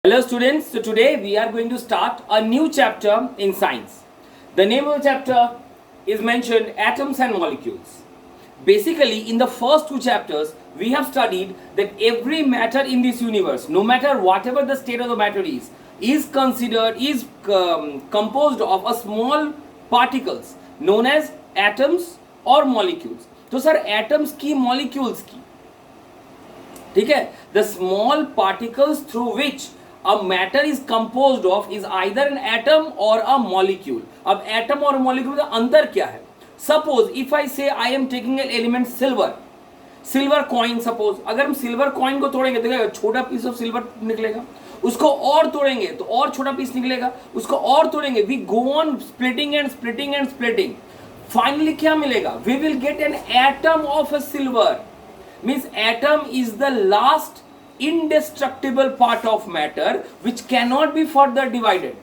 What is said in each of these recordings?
Hello students, so today we are going to start a new chapter in science. The name of the chapter is mentioned atoms and molecules. Basically in the first two chapters we have studied that every matter in this universe, no matter whatever the state of the matter is composed of a small particles known as atoms or molecules. तो sir atoms की molecules की ठीक है, the small particles through which a matter is composed of is either an atom or a molecule. अब atom और molecule का अंतर क्या है? Suppose if I say I am taking an element silver coin, suppose अगर हम silver coin को तोड़ेंगे तो क्या छोटा piece of silver निकलेगा, उसको और तोड़ेंगे तो और छोटा piece निकलेगा, उसको और तोड़ेंगे, we go on splitting and splitting and splitting. Finally क्या मिलेगा? We will get an atom of a silver. Means atom is the last indestructible part of matter which cannot be further divided.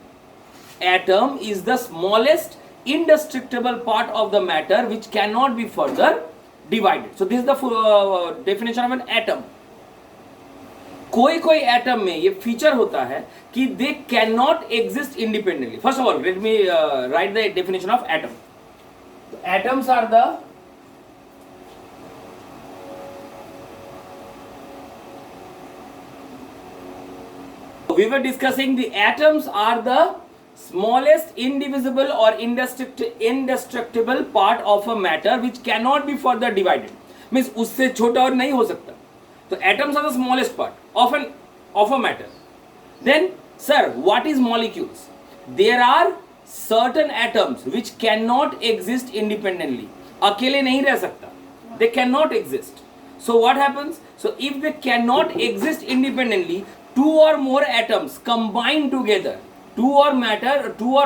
Atom is the smallest indestructible part of the matter which cannot be further divided. So this is the definition of an atom. कोई atom में ये feature होता है कि they cannot exist independently. First of all, let me write the definition of atom. Atoms are the we were discussing the atoms are the smallest indivisible or indestructible part of a matter which cannot be further divided. Means उससे छोटा और नहीं हो सकता. So atoms are the smallest part of a matter. Then sir, what is molecules? There are certain atoms which cannot exist independently. अकेले नहीं रह सकता. They cannot exist. So what happens? So if they cannot exist independently, two or more atoms combine together, two or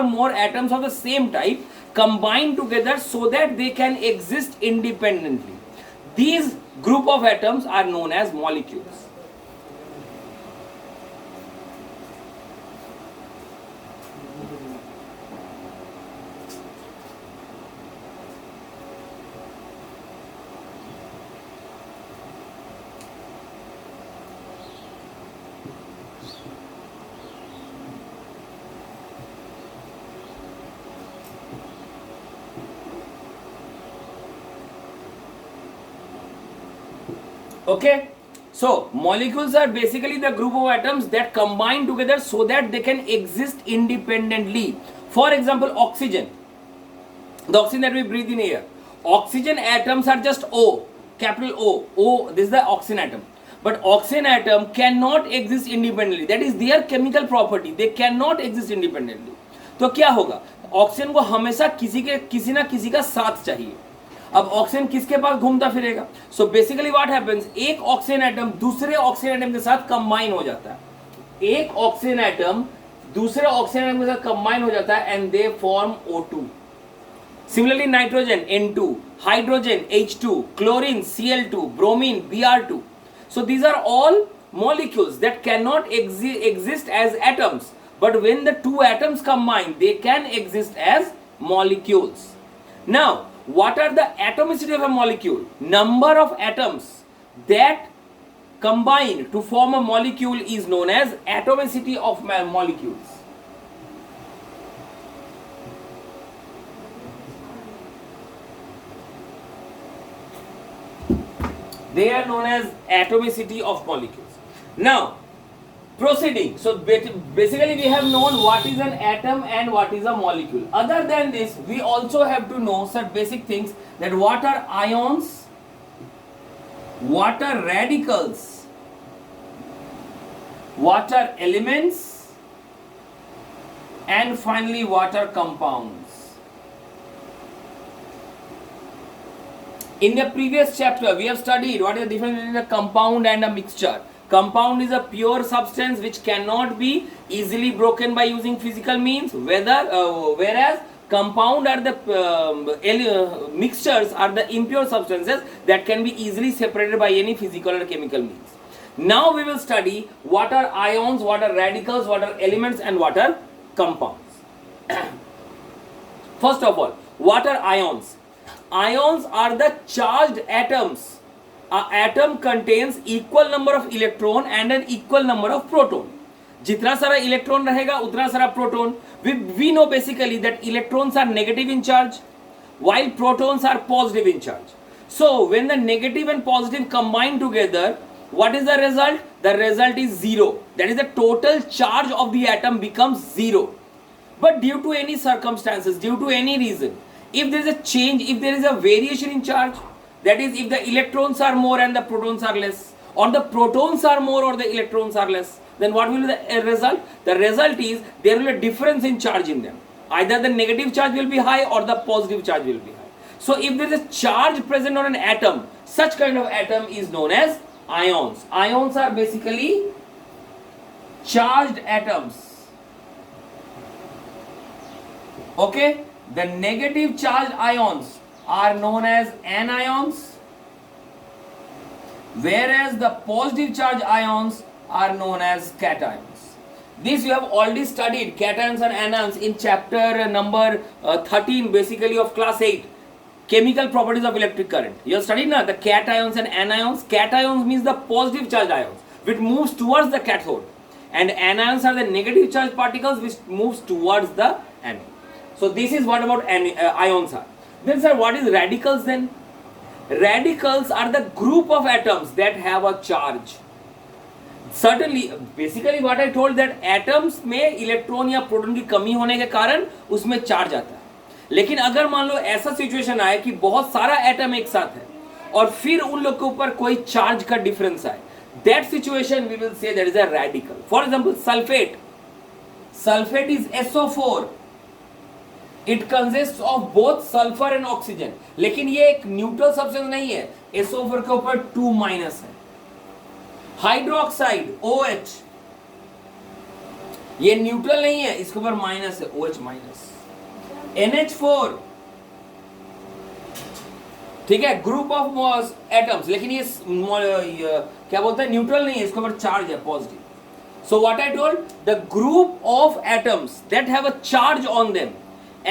more atoms of the same type combine together so that they can exist independently. These group of atoms are known as molecules. Okay, so molecules are basically the group of atoms that combine together so that they can exist independently. For example, oxygen, the oxygen that we breathe in air, oxygen atoms are just O, capital O, this is the oxygen atom. But oxygen atom cannot exist independently. That is their chemical property. They cannot exist independently. तो क्या होगा? Oxygen को हमेशा किसी ना किसी का साथ चाहिए. अब ऑक्सीजन किसके पास घूमता फिरेगा? सो बेसिकली व्हाट हैपेंस, एक ऑक्सीजन एटम दूसरे ऑक्सीजन एटम के साथ कंबाइन हो जाता है. एक ऑक्सीजन एटम दूसरे ऑक्सीजन एटम के साथ कंबाइन हो जाता है and they form O2. Similarly nitrogen N2, hydrogen H2, chlorine Cl2, bromine Br2. So these are all molecules that cannot exist as atoms, but when the two atoms combine they can exist as molecules. Now what are the atomicity of a molecule? Number of atoms that combine to form a molecule is known as atomicity of molecules. They are known as atomicity of molecules. Now proceeding, so basically we have known what is an atom and what is a molecule. Other than this we also have to know some basic things, that what are ions, what are radicals, what are elements, and finally what are compounds. In the previous chapter we have studied what is the difference between a compound and a mixture. Compound is a pure substance which cannot be easily broken by using physical means, whereas compound are the mixtures are the impure substances that can be easily separated by any physical or chemical means. Now we will study what are ions, what are radicals, what are elements, and what are compounds. First of all, what are ions? Ions are the charged atoms. An atom contains equal number of electron and an equal number of proton. जितना सारा electron रहेगा उतना सारा proton. We know basically that electrons are negative in charge while protons are positive in charge. So when the negative and positive combine together, what is the result? The result is zero. That is, the total charge of the atom becomes zero. But due to any circumstances, due to any reason, if there is a change, if there is a variation in charge, that is, if the electrons are more and the protons are less, or the protons are more or the electrons are less, then what will be the result? The result is there will be a difference in charge in them. Either the negative charge will be high or the positive charge will be high. So if there is a charge present on an atom, such kind of atom is known as ions. Ions are basically charged atoms. Okay, the negative charged ions are known as anions, whereas the positive charged ions are known as cations. This you have already studied, cations and anions, in chapter number 13 basically of class 8, chemical properties of electric current. You have studied now the cations and anions. Cations means the positive charged ions which moves towards the cathode, and anions are the negative charged particles which moves towards the anode. So this is what about ions are. Then sir, what is radicals then? Radicals are the group of atoms that have a charge. Certainly, basically what I told that atoms में electron या proton की कमी होने के कारण उसमें charge आता है. लेकिन अगर मान लो ऐसा सिचुएशन आए कि बहुत सारा एटम एक साथ है और फिर उन लोग के ऊपर कोई चार्ज का डिफरेंस आए, that situation we will say that is a radical. For example, sulfate. Sulfate is SO4. It consists of both sulfur and oxygen. लेकिन ये एक न्यूट्रल सब्सटेंस नहीं है. SO4 के ऊपर 2 माइनस है. हाइड्रोक्साइड OH, ये न्यूट्रल नहीं है, इसके ऊपर माइनस है, OH माइनस. NH4, ठीक है, ग्रुप ऑफ एटम्स, लेकिन ये क्या बोलते हैं, न्यूट्रल नहीं है, इसके ऊपर चार्ज है, positive. So what I told, the group of atoms that have a charge on them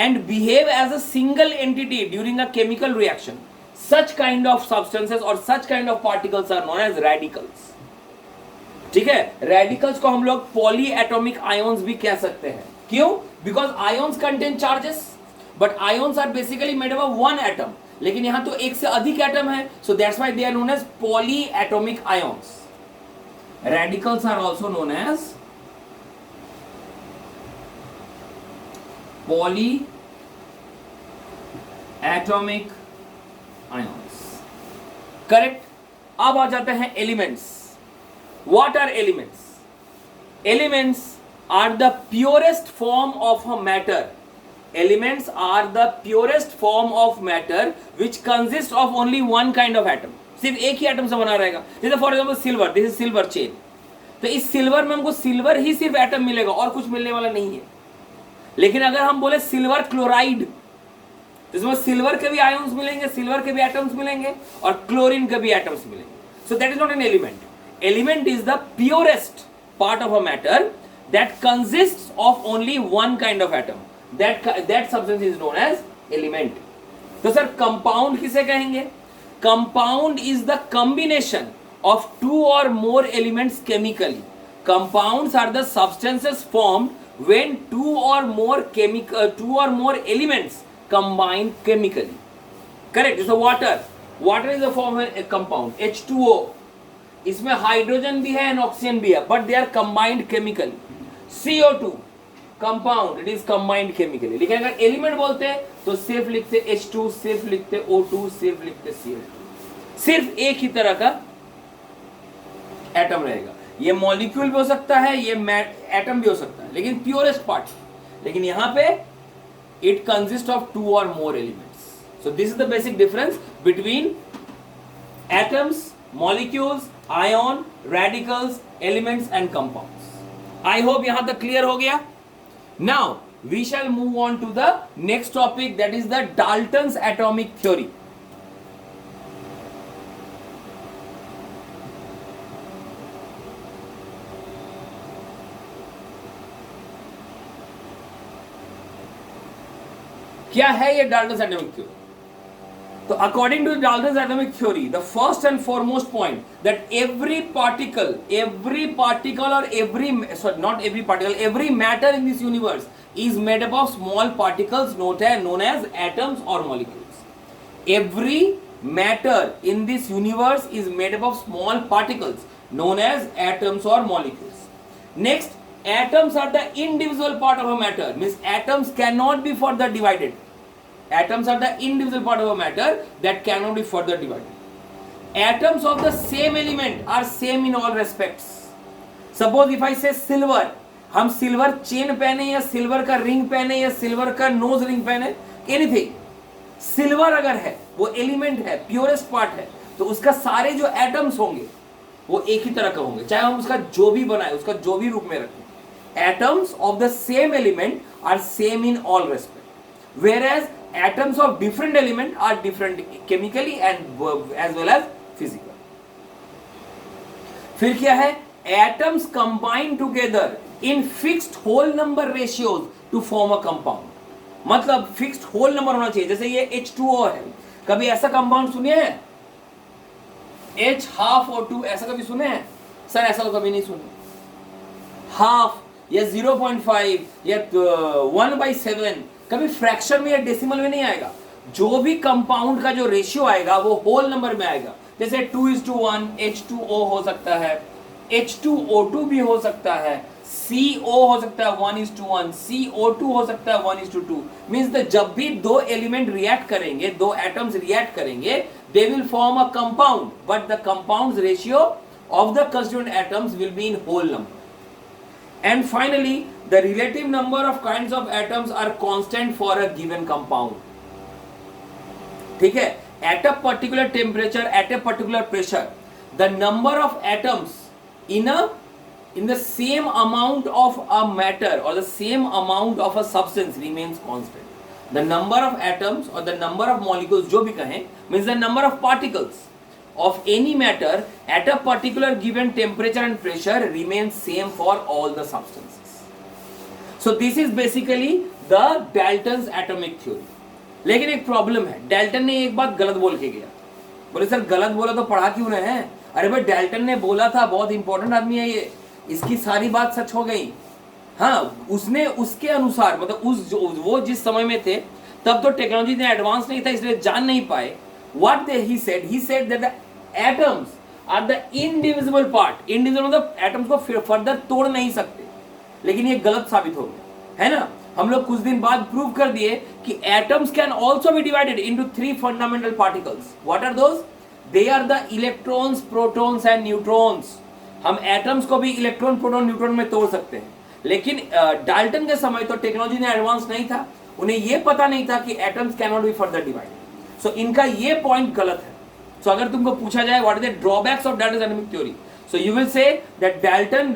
and behave as a single entity during a chemical reaction, such kind of substances or such kind of particles are known as radicals. ठीक है, radicals को हम लोग polyatomic ions भी कह सकते हैं. क्यों? Because ions contain charges, but ions are basically made up of one atom. लेकिन यहाँ तो एक से अधिक एटम है, so that's why they are known as polyatomic ions. Radicals are also known as polyatomic ions. Correct. अब आ जाते हैं elements. What are elements? Elements are the purest form of a matter. Elements are the purest form of matter which consists of only one kind of atom. सिर्फ एक ही atom से बना रहेगा. जैसे for example silver, this is silver chain. तो इस silver में हमको सिल्वर ही सिर्फ एटम मिलेगा और कुछ मिलने वाला नहीं है. लेकिन अगर हम बोले सिल्वर क्लोराइड, तो इसमें सिल्वर के भी आयन्स मिलेंगे, सिल्वर के भी एटम्स मिलेंगे और क्लोरीन के भी एटम्स मिलेंगे. So that is not an element. Element is the purest part of a matter that consists of only one kind of atom. That substance is known as element. तो sir compound किसे कहेंगे? Compound is the combination of two or more elements chemically. Compounds are the substances formed when two or more elements combine chemically. Correct. So water is a form of a compound, H2O. इसमें hydrogen भी है and oxygen भी है, but they are combined chemically. CO2 compound, it is combined chemically. लेकिन अगर element बोलते हैं तो सिर्फ लिखते H2, सिर्फ लिखते O2, सिर्फ लिखते CO2. सिर्फ एक ही तरह का एटम रहेगा. ये मॉलिक्यूल भी हो सकता है, ये एटम भी हो सकता है, लेकिन प्योरेस्ट पार्ट. लेकिन यहां पे it consist of two or more elements. So this is the basic difference between atoms, molecules, ion, radicals, elements and compounds. I hope यहां तक क्लियर हो गया. Now we shall move on to the next topic, that is the Dalton's atomic theory. क्या है ये Dalton's atomic theory? So according to Dalton's atomic theory, the first and foremost point that every particle or every matter in this universe is made up of small particles known as atoms or molecules. Every matter in this universe is made up of small particles known as atoms or molecules. Next, atoms are the indivisible part of a matter, means atoms cannot be further divided. Atoms are the indivisible part of a matter that cannot be further divided. Atoms of the same element are same in all respects. Suppose if I say silver, हम silver chain पहने या silver का ring पहने या silver का nose ring पहने, anything, silver अगर है वो एलिमेंट है, प्योरेस्ट पार्ट है, तो उसका सारे जो एटम्स होंगे वो एक ही तरह का होंगे, चाहे हम उसका जो भी बनाए, उसका जो भी रूप में रखें. Atoms of the same element are same in all respect, whereas atoms of different element are different chemically and as well as physically. फिर क्या है? Atoms combine together in fixed whole number ratios to form a compound. मतलब fixed whole number होना चाहिए. जैसे ये H2O है, कभी ऐसा कंपाउंड सुने हैं? H half O2 ऐसा कभी सुने हैं? सर ऐसा तो कभी नहीं सुने. हाफ या 0.5 या 1/7 कभी फ्रैक्शन में या डेसिमल में नहीं आएगा. जो भी कंपाउंड का जो रेशियो आएगा वो होल नंबर में आएगा. जैसे 2:1 H2O हो सकता है, H2O2 भी हो सकता है, CO हो सकता है 1:1, CO2 हो सकता है 1:2. मीन्स जब भी दो एलिमेंट रिएक्ट करेंगे, दो एटम्स रिएक्ट करेंगे, they will form a compound, but the compound ratio of the constituent atoms will be in whole number. And finally, the relative number of kinds of atoms are constant for a given compound. ठीक है? At a particular temperature, at a particular pressure, the number of atoms in the same amount of a matter or the same amount of a substance remains constant. The number of atoms or the number of molecules, जो भी कहें, means the number of particles of any matter at a particular given temperature and pressure remains same for all the substances. So this is basically the Dalton's atomic theory. लेकिन एक problem है, Dalton ने एक बात गलत बोल के गया. बोले सर गलत बोला तो पढ़ा क्यों रहे हैं? अरे भाई डाल्टन ने बोला था, बहुत इंपॉर्टेंट आदमी है ये, इसकी सारी बात सच हो गई. हाँ, उसने उसके अनुसार, मतलब वो जिस समय में थे तब तो टेक्नोलॉजी इतना एडवांस नहीं था, इसलिए जान नहीं पाए. What he said that the atoms are the indivisible part. Indivisible मतलब atoms को फर्दर तोड़ नहीं सकते. लेकिन ये गलत साबित हो गया, है ना? हम लोग कुछ दिन बाद प्रूव कर दिए कि atoms can also be divided into 3 fundamental particles. What are those? They are the electrons, protons and neutrons. हम atoms को भी इलेक्ट्रॉन, प्रोटॉन, न्यूट्रॉन में तोड़ सकते हैं. लेकिन डाल्टन के समय तो टेक्नोलॉजी ने एडवांस नहीं था, उन्हें ये पता नहीं था कि atoms cannot be further divided. So इनका ये पॉइंट गलत है. So अगर तुमको पूछा जाए what are the drawbacks of Dalton's atomic theory, so you will say that Dalton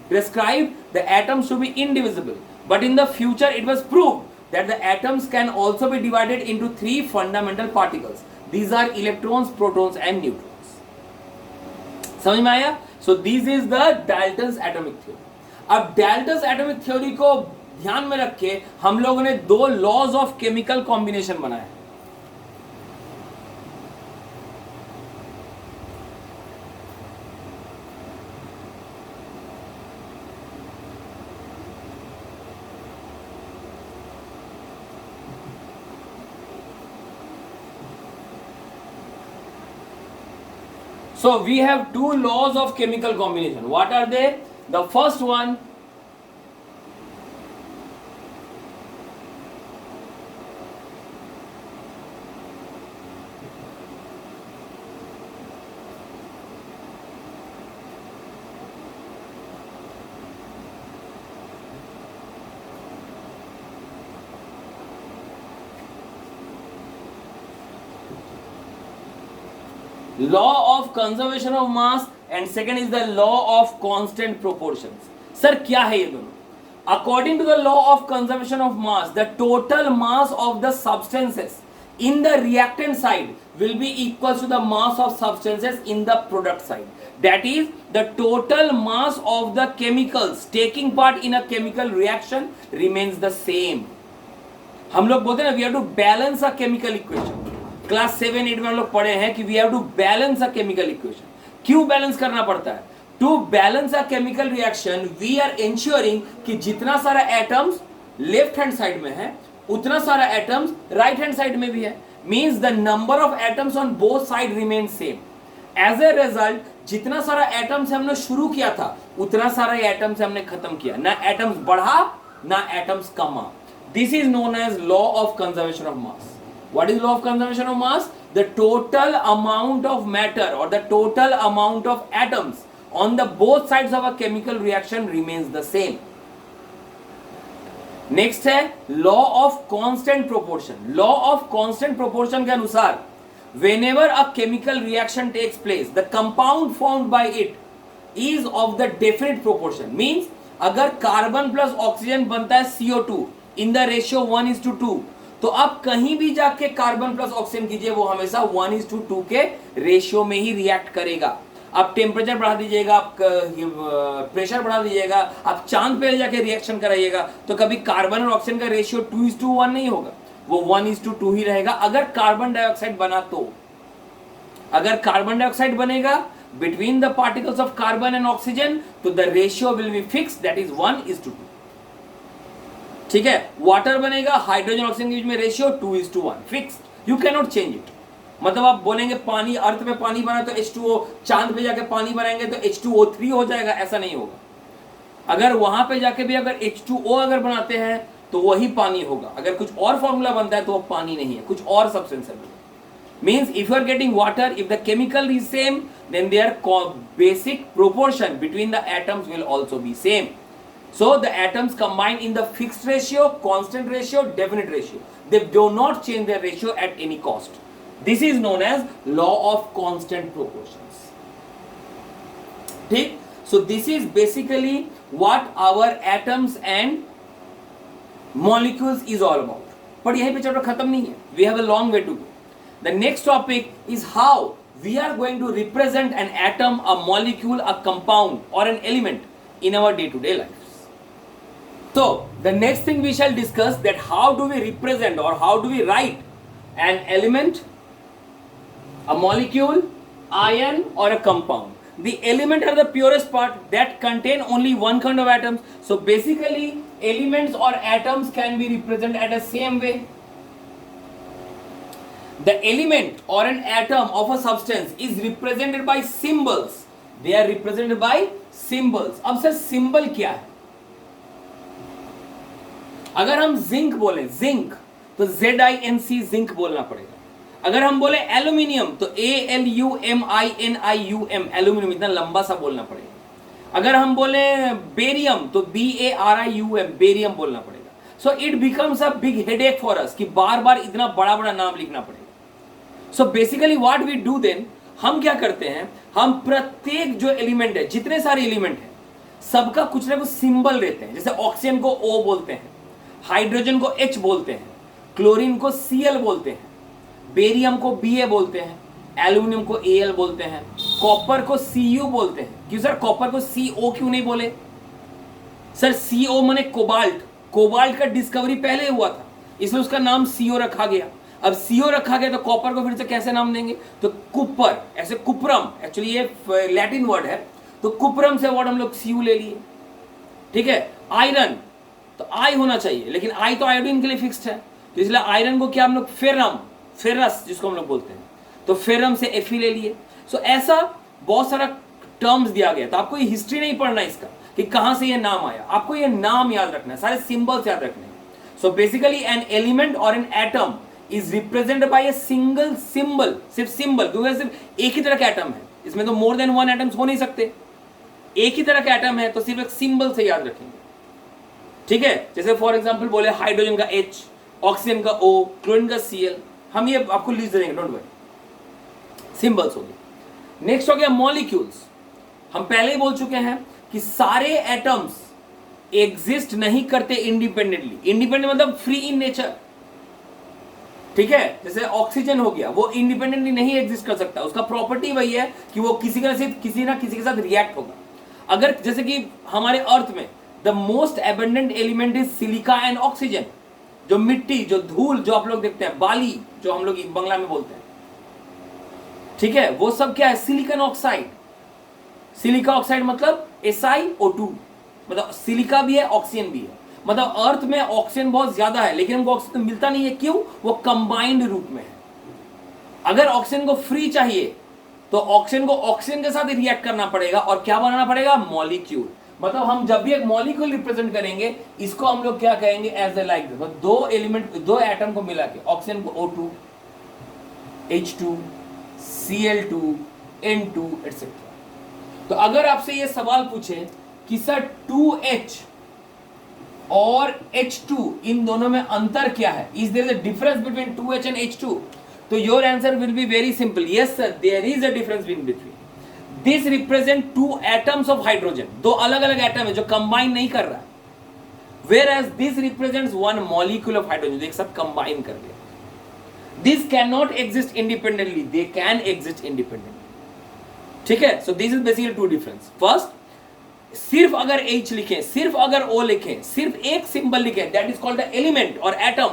described the atoms to be indivisible, but in the future it was proved that the atoms can also be divided into 3 fundamental particles. These are electrons, protons and neutrons. समझ में आया? So this is the Dalton's atomic theory. अब Dalton's atomic theory को ध्यान में रख के हम लोगों ने 2 laws of chemical combination बनाए. So we have 2 laws of chemical combination. What are they? The first one, law of conservation of mass and second is the law of constant proportions. Sir क्या है ये दोनों? According to the law of conservation of mass, the total mass of the substances in the reactant side will be equal to the mass of substances in the product side. That is, the total mass of the chemicals taking part in a chemical reaction remains the same. हम लोग बोलते हैं ना, we have to balance a chemical equation. Class 7-8 में हम लोग पढ़े हैं कि we have to balance a chemical equation. क्यों बैलेंस करना पड़ता है? To balance a chemical reaction we are ensuring कि जितना सारा एटम्स लेफ्ट हैंड साइड में है उतना सारा एटम्स राइट हैंड साइड में भी है। Means the number of atoms on both side remain same. As a result जितना सारा एटम्स हमने शुरू किया था उतना सारा एटम्स हमने खत्म किया, ना एटम्स बढ़ा ना एटम्स कमा। This is known as law of conservation of mass. What is law of conservation of mass? The total amount of matter or the total amount of atoms on the both sides of a chemical reaction remains the same. Next है law of constant proportion. Law of constant proportion के अनुसार whenever a chemical reaction takes place, the compound formed by it is of the definite proportion. Means अगर carbon plus oxygen बनता है CO2 in the ratio 1:2, तो आप कहीं भी जाके कार्बन प्लस ऑक्सीजन कीजिए वो हमेशा 1:2 के रेशियो में ही रिएक्ट करेगा। आप टेम्परेचर बढ़ा दीजिएगा, आप प्रेशर बढ़ा दीजिएगा, आप चांद पे जाके रिएक्शन कराइएगा तो कभी कार्बन और ऑक्सीजन का रेशियो 2:1 नहीं होगा, वो 1:2 ही रहेगा। अगर कार्बन डाइऑक्साइड बना तो, अगर कार्बन डाइऑक्साइड बनेगा between the particles of carbon and oxygen तो the ratio will be fix, that is 1:2। ठीक है, वाटर बनेगा हाइड्रोजन ऑक्सीजन के बीच में ratio 2:1 fixed, you can not change it. मतलब आप बोलेंगे पानी, अर्थ में पानी बना तो H2O, चांद पे जाके पानी बनाएंगे तो H2O3 हो जाएगा, ऐसा नहीं होगा। अगर वहां पे जाके भी अगर H2O अगर बनाते हैं तो वही पानी होगा, अगर कुछ और फॉर्मूला बनता है तो वो पानी नहीं है, कुछ और सब्सटेंस है। Means if you are getting water, if the chemical is same then their basic proportion between the atoms will also be same. So the atoms combine in the fixed ratio, constant ratio, definite ratio. They do not change their ratio at any cost. This is known as law of constant proportions. ठीक? So this is basically what our atoms and molecules is all about. पर यहीं पे chapter खत्म नहीं है. We have a long way to go. The next topic is how we are going to represent an atom, a molecule, a compound, or an element in our day-to-day life. So the next thing we shall discuss that how do we represent or how do we write an element, a molecule, ion or a compound. The element are the purest part that contain only one kind of atoms. So basically elements or atoms can be represented at the same way. The element or an atom of a substance is represented by symbols. They are represented by symbols. अब sir symbol क्या है? अगर हम zinc बोले zinc तो ZINC zinc बोलना पड़ेगा। अगर हम बोले एल्यूमिनियम तो ALUMINIUM एल्यूमिनियम, इतना लंबा सा बोलना पड़ेगा। अगर हम बोले बेरियम तो BARIUM बेरियम बोलना पड़ेगा। So it becomes a big headache for us कि बार बार इतना बड़ा बड़ा नाम लिखना पड़ेगा। So basically what we do then, हम क्या करते हैं, हम प्रत्येक जो एलिमेंट है, जितने सारे एलिमेंट है सबका कुछ ना कुछ सिंबल रहते हैं। जैसे ऑक्सीजन को O बोलते हैं, हाइड्रोजन को H बोलते हैं, क्लोरीन को Cl बोलते हैं, बेरियम को Ba बोलते हैं, एल्यूमिनियम को Al बोलते हैं, कॉपर को Cu बोलते हैं। क्यों सर कॉपर को CO क्यों नहीं बोले? सर CO माने कोबाल्ट, कोबाल्ट का डिस्कवरी पहले हुआ था इसलिए उसका नाम CO रखा गया। अब CO रखा गया तो कॉपर को फिर से कैसे नाम देंगे? तो कुपर, ऐसे कुपरम, एक्चुअली ये लैटिन वर्ड है तो कुपरम से वर्ड हम लोग Cu ले लिए। ठीक है, आयरन तो आई होना चाहिए लेकिन आई तो आयोडीन के लिए फिक्स्ड है तो इसलिए आयरन को क्या हम लोग फेरम, फेरस जिसको हम लोग बोलते हैं तो फेरम से Fe ले लिए। सो ऐसा बहुत सारा टर्म्स दिया गया। तो आपको ये हिस्ट्री नहीं पढ़ना इसका कि कहां से ये नाम आया, आपको ये नाम याद रखना है, सारे सिंबल्स याद रखने हैं। सो बेसिकली एन एलिमेंट और an atom is represented by a single symbol, सिर्फ सिंबल, क्योंकि सिर्फ एक ही तरह का एटम है, इसमें तो मोर देन वन एटम्स हो नहीं सकते। एक ही तरह का एटम है तो सिर्फ एक सिंबल से याद रखेंगे। ठीक है, जैसे फॉर एग्जांपल बोले हाइड्रोजन का H, ऑक्सीजन का O, क्लोरीन का Cl, हम ये आपको लिस्ट देंगे, डोंट वरी, सिंबल्स हो गए। नेक्स्ट हो गया मॉलिक्यूल्स। हम पहले ही बोल चुके हैं कि सारे एटम्स एग्जिस्ट नहीं करते इंडिपेंडेंटली। इंडिपेंडेंट मतलब फ्री इन नेचर। ठीक है, जैसे ऑक्सीजन हो गया, वो इंडिपेंडेंटली नहीं एग्जिस्ट कर सकता, उसका प्रॉपर्टी वही है कि वो किसी ना किसी के साथ रिएक्ट होगा। अगर जैसे कि हमारे अर्थ में the most abundant element is silica and oxygen, जो मिट्टी, जो धूल, जो आप लोग देखते हैं, बाली जो हम लोग बंगला में बोलते हैं, ठीक है, वो सब क्या है? Silicon oxide. सिलिका ऑक्साइड मतलब SiO2, मतलब सिलिका भी है, ऑक्सीजन भी है। मतलब अर्थ में ऑक्सीजन बहुत ज्यादा है, लेकिन हमको ऑक्सीजन मिलता नहीं है। क्यों? वो कंबाइंड रूप में है। अगर ऑक्सीजन को फ्री चाहिए तो ऑक्सीजन को ऑक्सीजन के साथ रिएक्ट करना पड़ेगा और क्या बनाना पड़ेगा? मॉलिक्यूल। मतलब हम जब भी एक मॉलिक्यूल रिप्रेजेंट करेंगे, इसको हम लोग क्या कहेंगे? As a like this. दो एलिमेंट, दो एटम को मिला के, ऑक्सीजन को O2, H2, Cl2, N2 etcetera. तो अगर आपसे ये सवाल पूछे कि सर 2H और H2 इन दोनों में अंतर क्या है? Is there is a difference between 2H and H2? तो your answer will be very simple, yes sir there is a difference in between. This represent two atoms of hydrogen, दो अलग अलग एटम है जो कंबाइन नहीं कर रहा है। whereas this represents one molecule of hydrogen, जो एक साथ कंबाइन कर लिया। This cannot exist independently, they can exist independently, ठीक है? So this is basically two difference. First, सिर्फ अगर H लिखें, सिर्फ अगर O लिखें, सिर्फ एक सिंबल लिखें, that is called the element और atom।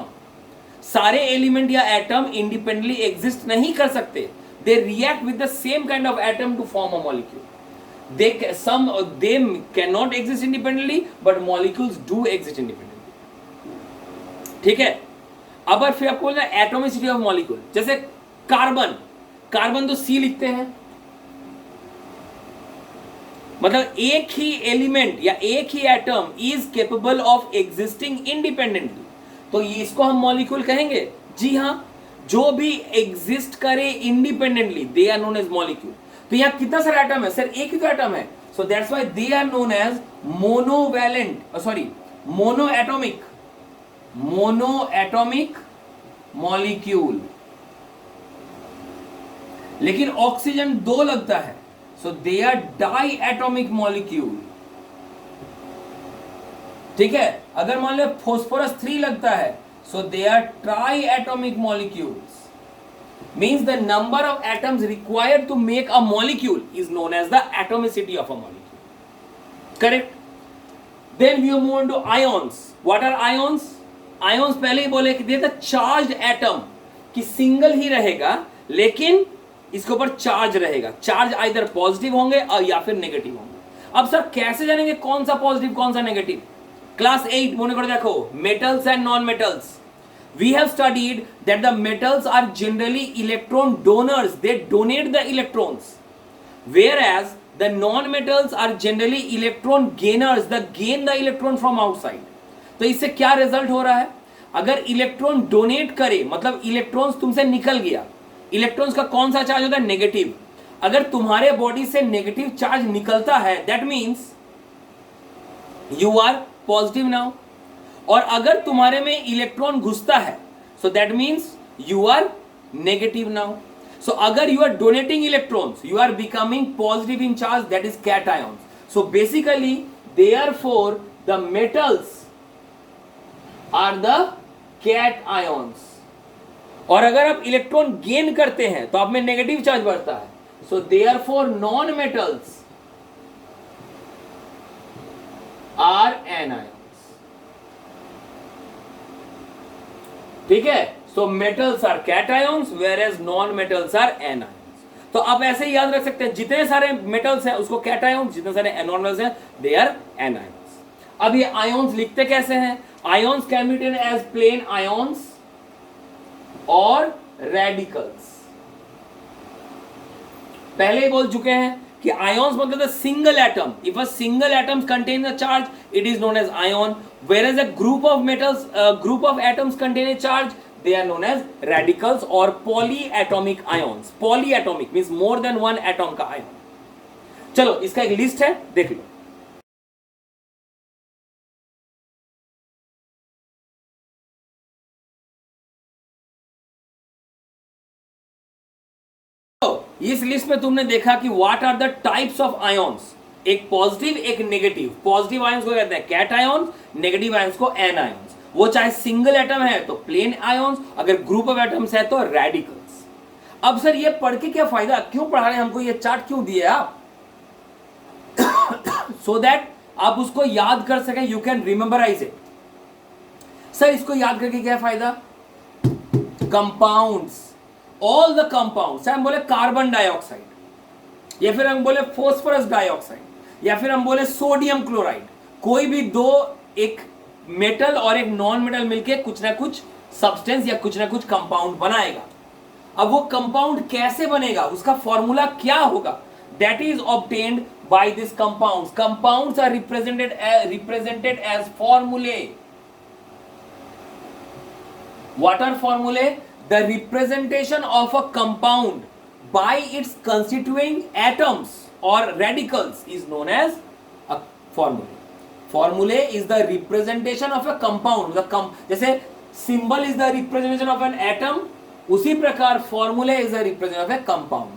सारे एलिमेंट या एटम इंडिपेंडेंटली एग्जिस्ट नहीं कर सकते। They react with the same kind of atom to form a molecule. They cannot exist independently, but molecules do exist independently, ठीक है? अब फिर आपको बोलना है एटोमिसिटी ऑफ मॉलिक्यूल। जैसे कार्बन, कार्बन तो C लिखते हैं, मतलब एक ही एलिमेंट या एक ही atom is capable of existing independently, तो इसको हम मॉलिक्यूल कहेंगे। जी हाँ, जो भी एग्जिस्ट करे independently they are known as molecule. तो यहाँ कितना सारा एटम है? सर एक ही तो एटम है, so that's why they are known as monoatomic molecule. लेकिन ऑक्सीजन 2 लगता है, so they are diatomic molecule, ठीक है? अगर मान लो फॉस्फोरस 3 लगता है, so they are triatomic molecules. Means the number of atoms required to make a molecule is known as the atomicity of a molecule. Correct? Then we move on to ions. What are ions? Ions पहले ही बोले कि they are the charged atom, कि single ही रहेगा लेकिन इसके ऊपर charge रहेगा। Charge either positive होंगे और या फिर नेगेटिव होंगे। अब सर कैसे जानेंगे कौन सा पॉजिटिव कौन सा नेगेटिव? क्लास 8 मोने कर देखो, metals and non metals. We have studied that the metals are generally electron donors, they donate the electrons, whereas the non-metals are generally electron gainers, they gain the electron from outside. तो इससे क्या result हो रहा है? अगर electron donate करे मतलब electrons तुमसे निकल गया, इलेक्ट्रॉन्स का कौन सा चार्ज होता है? नेगेटिव। अगर तुम्हारे बॉडी से नेगेटिव चार्ज निकलता है, that means you are positive now. और अगर तुम्हारे में इलेक्ट्रॉन घुसता है, so that means you are negative now. So अगर you are donating electrons, you are becoming positive in charge, that is cations. So basically therefore the metals are the cations. और अगर आप इलेक्ट्रॉन गेन करते हैं तो आप में negative charge बढ़ता है, so therefore non metals are anions, ठीक है? So metals are cations whereas non metals are anions. तो आप ऐसे ही याद रख सकते हैं, जितने सारे मेटल्स हैं उसको कैटायंस, जितने सारे नॉन मेटल्स हैं दे आर एनायंस। अब ये आयंस लिखते कैसे हैं? Ions can be written as plain ions और रेडिकल्स। पहले ही बोल चुके हैं कि आयंस मतलब the single atom. If a single atom contain a charge, it is known as ion, whereas a group of metals, group of atoms contain a charge, they are known as radicals or polyatomic ions. Polyatomic means more than one atom का ion. चलो इसका एक list है, देख लो। तो इस list में तुमने देखा कि what are the types of ions? एक पॉजिटिव एक नेगेटिव। पॉजिटिव आयंस को कहते हैं कैटायंस, नेगेटिव आयंस को एनायंस। वो चाहे सिंगल एटम है तो प्लेन आयंस, अगर ग्रुप ऑफ एटम्स है तो रेडिकल्स। अब सर ये पढ़ के क्या फायदा? क्यों पढ़ा रहे हैं हमको? ये चार्ट क्यों दिए आप? सो दैट आप उसको याद कर सकें, यू कैन रिमेंबराइज इट। सर इसको याद करके क्या फायदा? कंपाउंड्स, ऑल द कंपाउंड्स, हम बोले कार्बन डाइऑक्साइड, या फिर हम बोले फॉस्फोरस डाइऑक्साइड, या फिर हम बोले सोडियम क्लोराइड, कोई भी दो, एक मेटल और एक नॉन मेटल मिलके कुछ ना कुछ सब्सटेंस या कुछ ना कुछ कंपाउंड बनाएगा। अब वो कंपाउंड कैसे बनेगा, उसका फॉर्मूला क्या होगा? That is obtained by this compounds. Compounds are represented as formulae. What are formulae? The representation of a compound by its constituent atoms or radicals is known as a formulae. Formulae is the representation of a compound. जैसे symbol is the representation of an atom, उसी प्रकार formulae is the representation of a compound.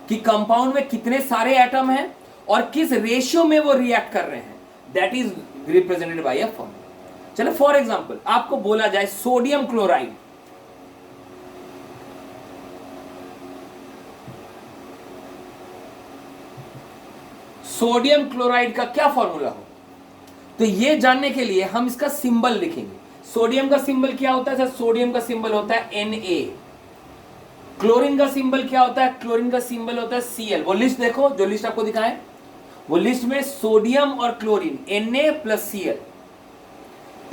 कि compound में कितने सारे atom हैं और किस रेशियो में वो रिएक्ट कर रहे हैं, that is represented by a formula. चलो फॉर एग्जाम्पल आपको बोला जाए सोडियम क्लोराइड, सोडियम क्लोराइड का क्या फॉर्मूला हो, तो ये जानने के लिए हम इसका सिंबल लिखेंगे। सोडियम का सिंबल क्या होता है सर? सोडियम का सिंबल होता है Na। क्लोरीन का सिंबल क्या होता है? क्लोरीन का सिंबल होता है Cl। वो लिस्ट देखो, जो लिस्ट आपको दिखाएं, वो लिस्ट में सोडियम और chlorine Na plus Cl।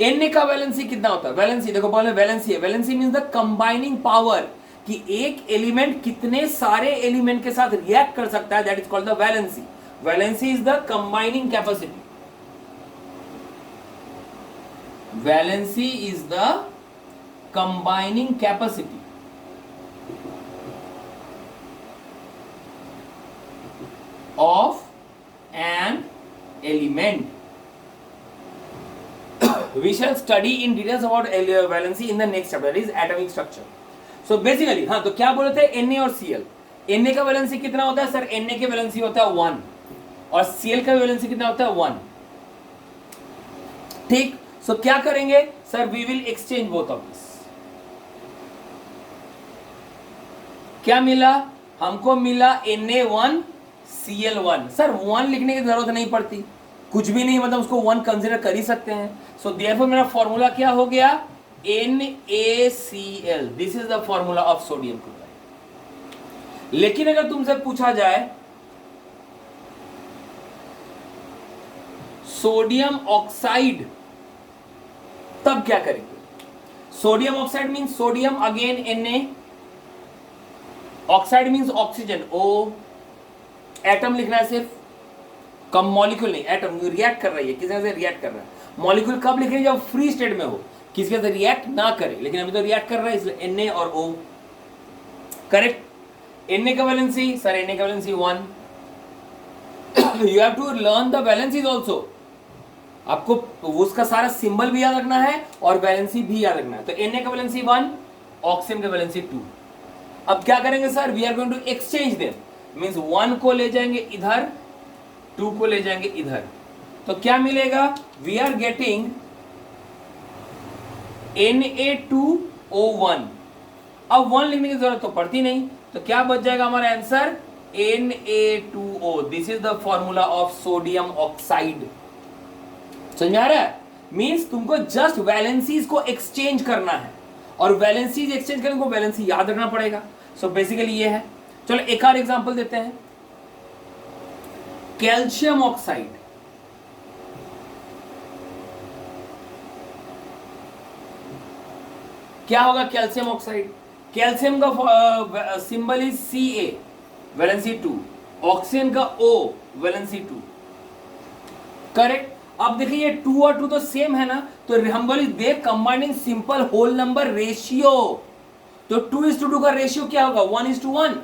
Na का वैलेंसी कितना होता है? वैलेंसी देखो, बोले वैलेंसी है। Valency means the combining power, कि एक एलिमेंट कितने सारे एलिमेंट के साथ रिएक्ट कर सकता है, that is called the valency. Valency is the combining capacity. Valency is the combining capacity of an element. We shall study in details about valency in the next chapter, that is atomic structure. So basically, हाँ, तो क्या बोले थे? Na और Cl। Na का valency कितना होता है सर? Na की वैलेंसी होता है 1 और Cl का वैलेंसी कितना होता है? 1। ठीक, सो क्या करेंगे sir? We will exchange both of this. क्या मिला हमको? मिला Na1 Cl1। सर 1 लिखने की जरूरत नहीं पड़ती, कुछ भी नहीं, मतलब उसको 1 कंसीडर कर ही सकते हैं। सो देयरफॉर मेरा फॉर्मूला क्या हो गया? NaCl। This is the formula of sodium chloride. लेकिन अगर तुमसे पूछा जाए सोडियम ऑक्साइड, तब क्या करेंगे? Sodium oxide means sodium again Na, oxide means oxygen O, atom लिखना है सिर्फ, कम मॉलिक्यूल नहीं, एटम रिएक्ट कर रही है, किसी से रिएक्ट कर रहा है। मॉलिक्यूल कब लिखेंगे? जब फ्री स्टेट में हो, किसी से रिएक्ट ना करे, लेकिन अभी तो रिएक्ट कर रहा है, इसलिए Na और O। करेक्ट। Na का वैलेंसी सर, Na का valency 1। You have to learn the valencies also. आपको उसका सारा सिंबल भी याद रखना है और वैलेंसी भी याद रखना है। तो Na का वैलेंसी 1, ऑक्सीजन का वैलेंसी 2। अब क्या करेंगे sir? We are going to exchange them, means 1 को ले जाएंगे इधर, 2 को ले जाएंगे इधर, तो क्या मिलेगा? We are getting Na2O1। अब 1 लिखने की जरूरत तो पड़ती नहीं, तो क्या बच जाएगा हमारा answer? Na2O। This is the formula of sodium oxide. समझ में आ रहा है? मींस तुमको जस्ट वैलेंसीज को एक्सचेंज करना है, और वैलेंसीज एक्सचेंज करने को वैलेंसी याद रखना पड़ेगा। सो बेसिकली ये है। चलो एक और एग्जांपल देते हैं, कैल्शियम ऑक्साइड। क्या होगा कैल्शियम ऑक्साइड? कैल्शियम का symbol is Ca, valency 2, oxygen का O, वैलेंसी 2। करेक्ट। अब देखिए ये 2 और 2 तो सेम है ना, तो हम बोले they combining simple whole number ratio. तो 2:2 का रेशियो क्या होगा? 1:1।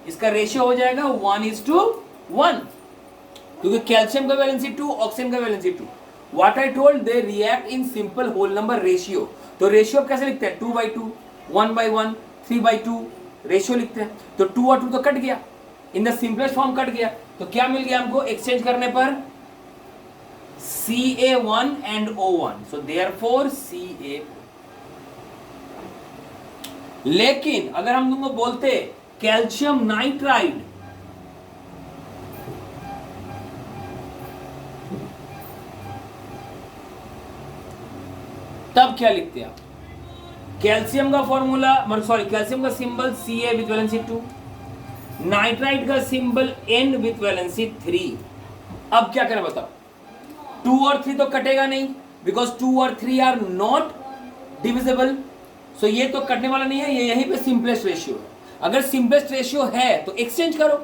इसका रेशियो हो जाएगा 1:1, क्योंकि कैल्शियम का वैलेंसी 2, ऑक्सीजन का valency 2। What I told, they react in simple whole number ratio. तो रेशियो कैसे लिखते हैं? 2/2, 1/1, 3/2 रेशियो लिखते हैं। तो 2 और 2 तो कट गया, in the simplest form cut गया। तो क्या मिल गया हमको एक्सचेंज करने पर? Ca1 and O1, so therefore Ca। लेकिन अगर हम तुमको बोलते कैल्शियम नाइट्राइड, तब क्या लिखते हैं आप? कैल्शियम का फॉर्मूला, सॉरी, कैल्शियम का symbol Ca with valency 2, nitrite का सिंबल N विथ वैलेंसी 3। अब क्या करें बताओ? 2 और 3 तो कटेगा नहीं, बिकॉज 2 और 3 आर नॉट डिविजिबल। सो ये तो कटने वाला नहीं है, ये यहीं पे सिंपलेस्ट रेशियो है। अगर सिंपलेस्ट रेशियो है तो एक्सचेंज करो,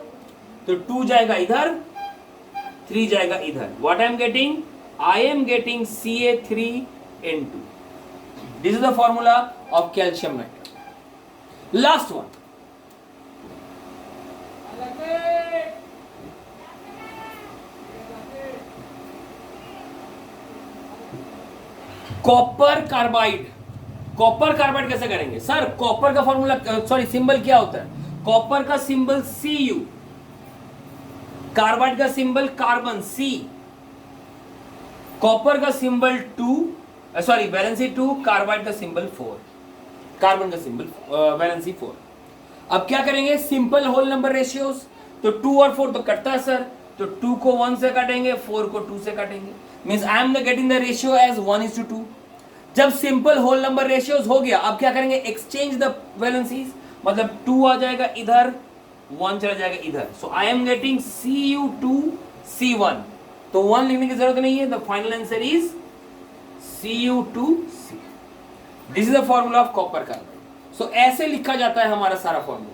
तो 2 जाएगा इधर, 3 जाएगा इधर। What I am getting? I am getting Ca3N2। This is the formula of calcium nitrite. Last one, copper carbide. Copper carbide कैसे करेंगे सर? कॉपर का फॉर्मूला, सॉरी, सिंबल क्या होता है? कॉपर का सिंबल Cu, कार्बाइड का सिंबल कार्बन C, कॉपर का symbol 2, sorry valency 2, carbide का सिंबल 4, कार्बन का सिंबल वैलेंसी 4। अब क्या करेंगे? Simple whole number ratios. तो 2 और 4 तो कटता है सर, तो 2 को 1 से काटेंगे, 4 को 2 से काटेंगे। Means I am getting the ratio as 1:2। जब सिंपल होल नंबर रेशियोज हो गया, अब क्या करेंगे? एक्सचेंज द वैलेंसीज, मतलब 2 आ जाएगा इधर, 1 चला जाएगा इधर। So I am getting Cu2C1। तो 1 लिखने की जरूरत नहीं है, the final answer is Cu2C। This is the formula of copper carbide. सो ऐसे लिखा जाता है हमारा सारा फॉर्मूला,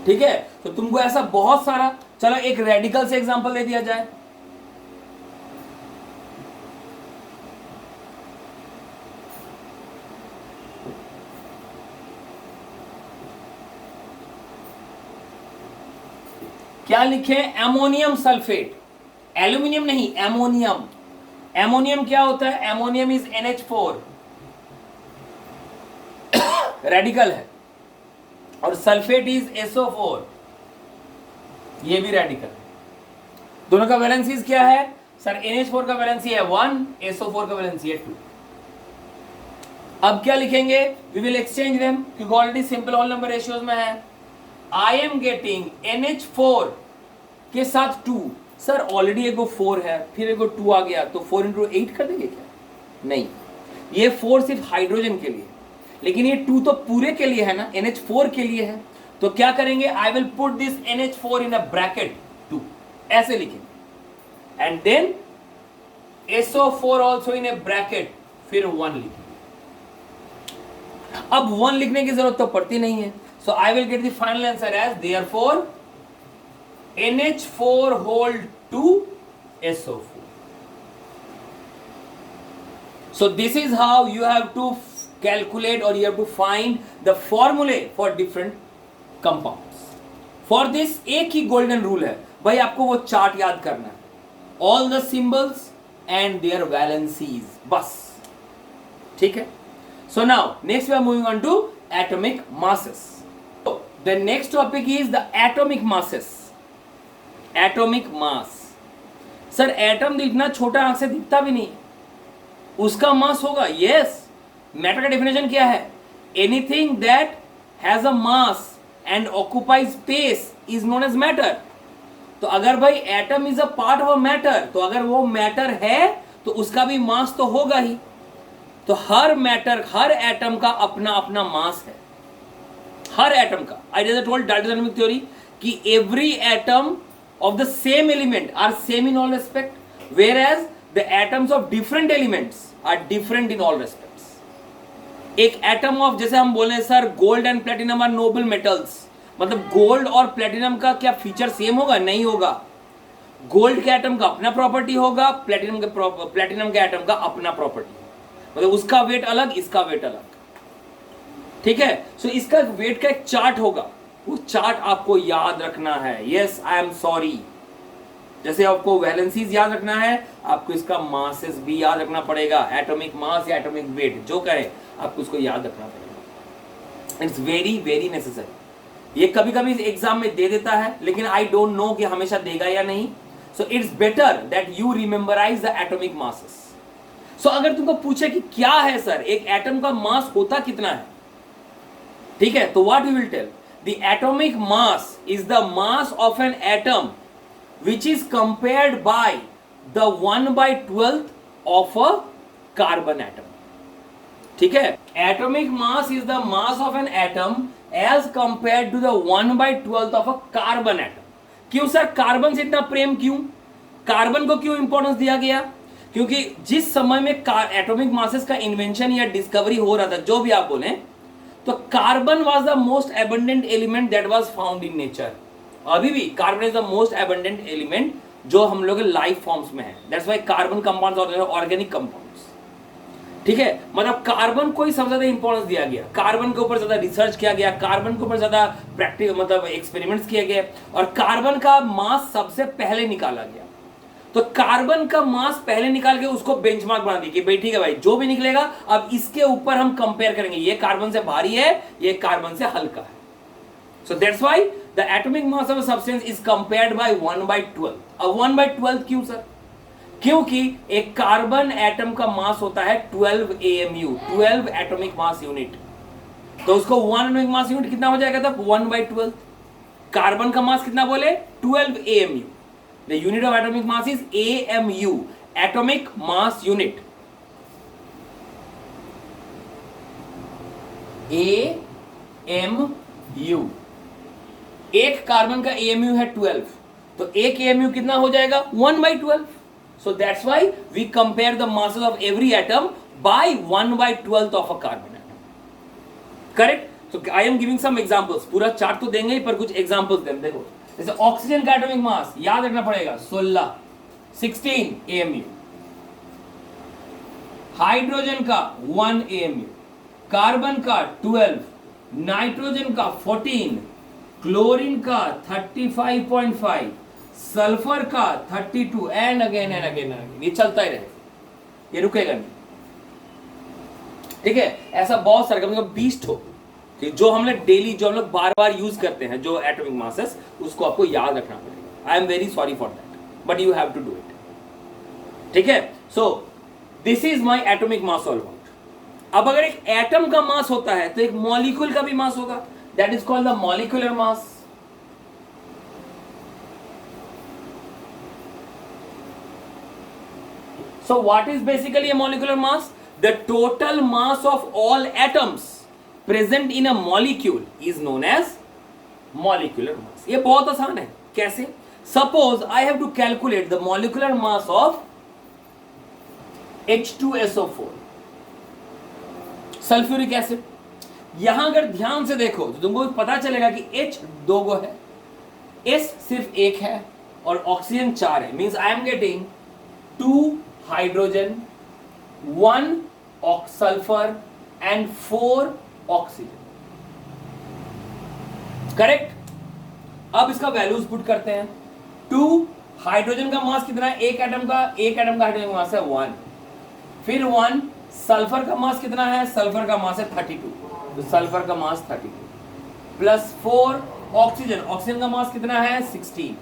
ठीक है? तो तुमको ऐसा बहुत सारा, चलो एक रेडिकल से एग्जांपल दे दिया जाए। क्या लिखे? Ammonium sulphate. एल्यूमिनियम नहीं, एमोनियम। एमोनियम क्या होता है? एमोनियम इज NH4, रेडिकल है, और सल्फेट इज SO4, ये भी रेडिकल है। दोनों का वैलेंसीज क्या है सर? NH4 का वैलेंसी है 1, SO4 का वैलेंसी है 2। अब क्या लिखेंगे? वी विल एक्सचेंज देम, क्योंकि already simple whole number ratios में है। आई एम गेटिंग NH4 के साथ 2। सर ऑलरेडी एगो 4 है, फिर एगो 2 आ गया, तो 4 × 8 कर देंगे क्या? नहीं, ये 4 सिर्फ हाइड्रोजन के लिए, लेकिन ये 2 तो पूरे के लिए है ना, NH4 के लिए है। तो क्या करेंगे? I will put this NH4 in a bracket 2, ऐसे लिखेंगे, and then SO4 also in a bracket, फिर 1 लिखेंगे। अब 1 लिखने की जरूरत तो पड़ती नहीं है। So I will get the final answer as therefore NH4 hold 2 SO4. So this is how you have to calculate, or you have to find the formulae for different compounds. For this एक ही golden rule है भाई, आपको वो chart याद करना है, all the symbols and their valencies, बस, ठीक है? So now next we are moving on to atomic masses. The next topic is the atomic masses. Atomic mass. Sir atom दिखना छोटा आंख से दिखता भी नहीं, उसका मास होगा। यस, मैटर का डेफिनेशन क्या है? Anything that has a mass and occupies space is known as matter. तो अगर भाई atom is a part of a matter, तो अगर वो मैटर है तो उसका भी मास तो होगा ही। तो हर मैटर, हर एटम का अपना अपना मास है, हर एटम का। आई जैसे टोल्ड डायनामिक थ्योरी कि every atom of the same element are same in all respect, whereas the atoms of different elements are different in all respects. एक एटम ऑफ, जैसे हम बोले sir gold and platinum are noble metals, मतलब gold और platinum का क्या feature same होगा? नहीं होगा। गोल्ड के एटम का अपना प्रॉपर्टी होगा, प्लेटिनम के एटम का अपना प्रॉपर्टी, मतलब उसका वेट अलग, इसका वेट अलग, ठीक है? सो इसका वेट का एक चार्ट होगा, वो चार्ट आपको याद रखना है। यस, आई एम सॉरी, जैसे आपको वैलेंसीज याद रखना है, आपको इसका मासेस भी याद रखना पड़ेगा। एटॉमिक मास या एटॉमिक वेट जो कहे, आपको उसको याद रखना पड़ेगा। It's very very necessary. ये कभी कभी एग्जाम में दे देता है, लेकिन आई डोंट नो कि हमेशा देगा या नहीं। So it's better that you rememberize the atomic masses. So अगर तुमको पूछे कि क्या है सर, एक एटम का मास होता कितना है, ठीक है, तो what you will tell? The atomic mass is the mass of an atom which is compared by the 1/12 of a carbon atom. ठीक है. Atomic mass is the mass of an atom as compare to the 1/12 ऑफ a carbon atom. क्यों sir carbon से इतना प्रेम क्यों? Carbon को क्यों importance दिया गया? क्योंकि जिस समय में एटॉमिक मासेस का इन्वेंशन या डिस्कवरी हो रहा था, जो भी आप बोले, तो carbon was the most abundant element that was found in nature. अभी भी carbon is the most abundant element जो हम लोग लाइफ फॉर्म्स में है. दैट्स व्हाई कार्बन कंपाउंड्स और ऑर्गेनिक कंपाउंड्स. ठीक है. मतलब कार्बन को ही सबसे ज्यादा इंपॉर्टेंस दिया गया, कार्बन के ऊपर ज्यादा रिसर्च किया गया, कार्बन के ऊपर ज्यादा प्रैक्टिकल मतलब एक्सपेरिमेंट्स किए गए, और कार्बन का मास सबसे पहले निकाला गया. तो कार्बन का मास पहले निकाल के उसको बेंचमार्क बना दी कि भाई ठीक है भाई, जो भी निकलेगा अब इसके ऊपर हम कंपेयर करेंगे, ये कार्बन से भारी है, ये कार्बन से हल्का है. So that's why the atomic mass of a substance is compared by 1/12. अब 1/12 क्यों सर? क्योंकि एक कार्बन एटम का मास होता है 12 AMU, 12 एटॉमिक मास यूनिट. तो उसको 1 एटॉमिक मास यूनिट कितना हो जाएगा तब? 1/12. कार्बन का मास कितना बोले? 12 AMU. The unit of atomic mass is AMU, atomic mass unit. AMU. एक कार्बन का AMU है 12, तो एक AMU कितना हो जाएगा? 1/12. So that's why we compare the masses of every atom by 1/12 of a carbon atom. Correct? So I am giving some examples. पूरा chart तो देंगे ही, पर कुछ examples दें. देखो, जैसे ऑक्सीजन का एटॉमिक मास याद रखना पड़ेगा 16 AMU. हाइड्रोजन का 1 AMU, कार्बन का 12, नाइट्रोजन का 14, क्लोरीन का 35.5, सल्फर का 32, and again and again and again. ये चलता ही रहेगा, ये रुकेगा नहीं. ठीक है. ऐसा बहुत सारे कम से कम 20 ठो जो हम लोग डेली, जो हम लोग बार बार यूज करते हैं, जो एटॉमिक मासेस, उसको आपको याद रखना पड़ेगा. I am very sorry for that, but you have to do it. ठीक है. So this is my atomic mass all about. अब अगर एक एटम का मास होता है तो एक मॉलिक्यूल का भी मास होगा. That is called the molecular mass. So what is basically a molecular mass? The total mass of all atoms present in a molecule is known as molecular mass. ये बहुत आसान है. कैसे? Suppose I have to calculate the molecular mass of H2SO4, sulphuric acid. यहां अगर ध्यान से देखो तो तुमको पता चलेगा कि H 2 गो है, S सिर्फ 1 है, और ऑक्सीजन 4 है. Means I am getting 2 hydrogen, 1 sulfur and 4 oxygen. Correct. अब इसका वैल्यूज पुट करते हैं. 2 हाइड्रोजन का मास कितना है? एक एटम का हाइड्रोजन का मास है 1. फिर 1 सल्फर का मास कितना है? सल्फर का मास है 32, तो सल्फर का मास 32 प्लस 4 ऑक्सीजन का मास कितना है? 16.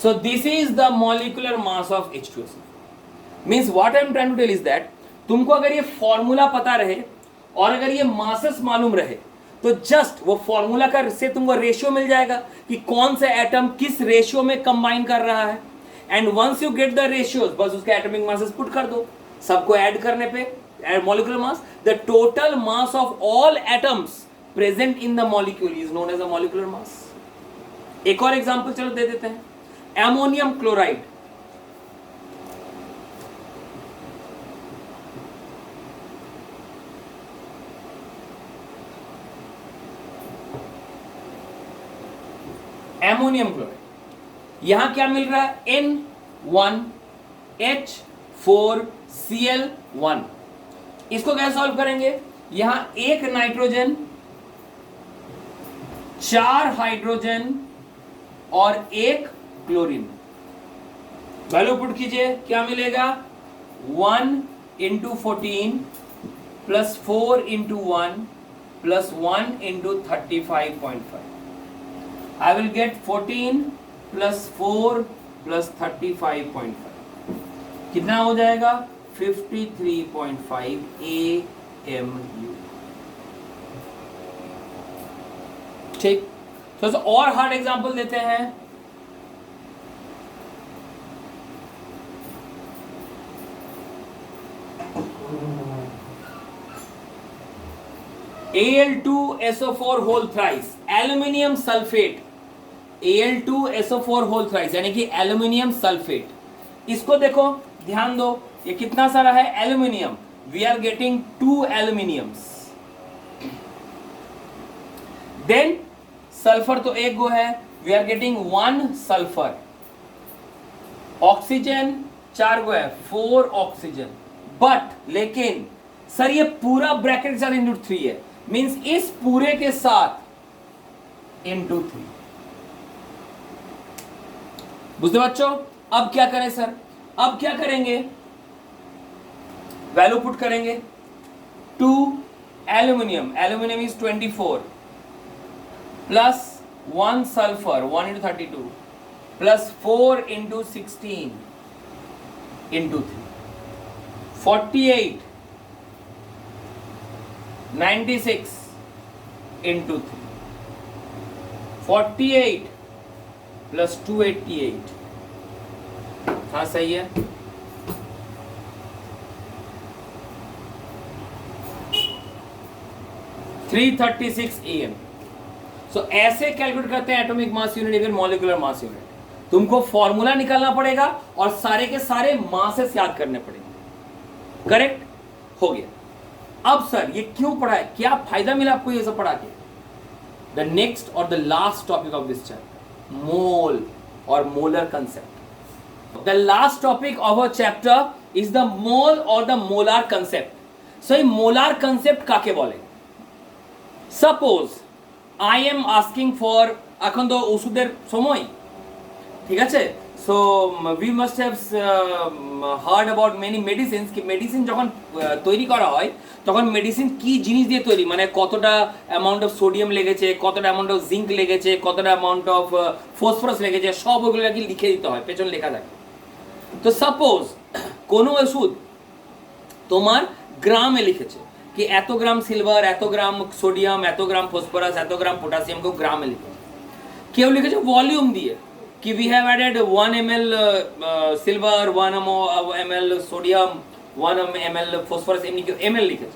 So this is the molecular mass of H2SO. Means what I am trying to tell is that तुमको अगर ये फॉर्मूला पता रहे और अगर ये मासेस मालूम रहे, तो जस्ट वो फॉर्मूला का से तुमको रेशियो मिल जाएगा कि कौन सा एटम किस रेशियो में कंबाइन कर रहा है. And once you get the ratios, बस उसके एटॉमिक मासेस पुट कर दो. सबको ऐड करने पे molecular mass, the total mass of all atoms present in the molecule is known as a molecular mass. एक और एग्जांपल चलो दे देते हैं. Ammonium chloride. एमोनियम क्लोराइड यहां क्या मिल रहा है? N1H4Cl1. इसको कैसे सॉल्व करेंगे? यहां एक नाइट्रोजन, 4 हाइड्रोजन और 1 क्लोरीन. वैल्यू पुट कीजिए, क्या मिलेगा? 1 into 14 plus 4 into 1 plus 1 into 35.5. I will get 14 plus 4 plus 35.5. कितना हो जाएगा? 53.5 AMU. ठीक, तो और हार्ड एग्जांपल देते हैं। Al2SO4 whole thrice, aluminium sulphate, Al2SO4 whole thrice यानी कि एल्यूमिनियम सल्फेट। इसको देखो, ध्यान दो, ये कितना सारा है aluminium, we are getting 2 aluminiums. Then sulphur तो एक गो है, we are getting 1 sulphur. Oxygen 4 गो है, 4 ऑक्सीजन। बट लेकिन सर ये पूरा ब्रैकेट के साथ इंटू 3 है, मींस इस पूरे के साथ इंटू 3। बुझते बच्चों? अब क्या करें सर? अब क्या करेंगे? वैल्यू पुट करेंगे। 2 aluminium, aluminium is 24 plus 1 sulphur 1 into 32 plus 4 into 16 into 3, 48 96 into 3, 48 plus 288। हाँ सही है। AM। सो ऐसे कैलकुलेट करते हैं atomic mass unit even molecular mass unit. तुमको फॉर्मूला निकालना पड़ेगा और सारे के सारे मासेस याद करने पड़ेंगे। करेक्ट हो गया। अब सर ये क्यों पढ़ा है, क्या फायदा मिला आपको ये सब पढ़ा के? द नेक्स्ट और the last topic of this chapter, mole और molar concept. The last topic of our chapter is the mole और द मोलार कंसेप्ट। सो ये मोलार कंसेप्ट काके बोले? Suppose I am asking for, এখন তো ওষুধের সময়, ঠিক আছে? So we must have heard about many medicines, কি মেডিসিন যখন তৈরি করা হয় তখন মেডিসিন কি জিনিস দিয়ে তৈরি, মানে কতটা অ্যামাউন্ট অফ সোডিয়াম লেগেছে, কতটা অ্যামাউন্ট অফ জিঙ্ক লেগেছে, কতটা অ্যামাউন্ট অফ ফসফরাস লেগেছে, সব ওগুলো কি লিখে দিতে হয়, পেছনে লেখা থাকে। তো সাপোজ কোনো ওষুধ তোমার গ্রামে লিখেছে कि एतो ग्राम सिल्वर, एतो ग्राम सोडियम, एतो ग्राम फॉस्फोरस, एतो ग्राम पोटासियम को ग्राम में लिखे। क्यों लिखे? वॉल्यूम दिए कि we have added 1 ml silver, 1 ml sodium, 1 ml phosphorus, एमनी क्यों ml लिखे।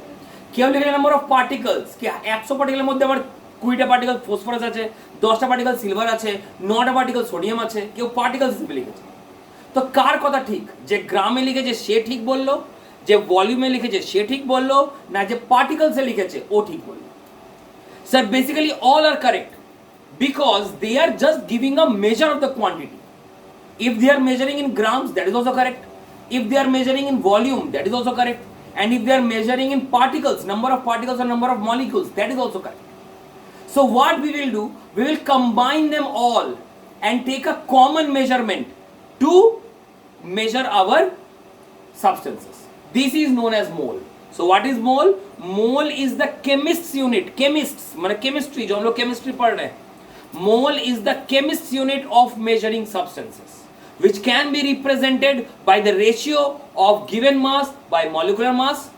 क्यों लिखे? नंबर ऑफ पार्टिकल्स कि 100 पार्टिकल মধ্যে আবার 20টা পার্টিকেল ফসফরাস আছে, 10টা পার্টিকেল সিলভার আছে, 9টা পার্টিকেল সোডিয়াম আছে, কেউ পার্টিকলস হিসেবে লিখেছে। তো কার কথা ঠিক? যে গ্রামে লিখেছে সে ঠিক বললো, যে ভলিউমে লিখেছে সে ঠিক বললো, না যে পার্টিকলসে লিখেছে ও ঠিক বললো? Sir basically all are correct because they are just giving a measure of the quantity. If they are measuring in grams, that is also correct. If they are measuring in volume, that is also correct. and if they are measuring in particles, number of particles or number of molecules, that is also correct. So what we will do, we will combine them all and take a common measurement to measure our substances. This is known as mole. So what is mole? Mole is the chemist's unit. Chemists माने chemistry जो हम लोग chemistry पढ़ रहे हैं, mole is the chemist's unit of measuring substances, which can be represented by the ratio of given mass by molecular mass,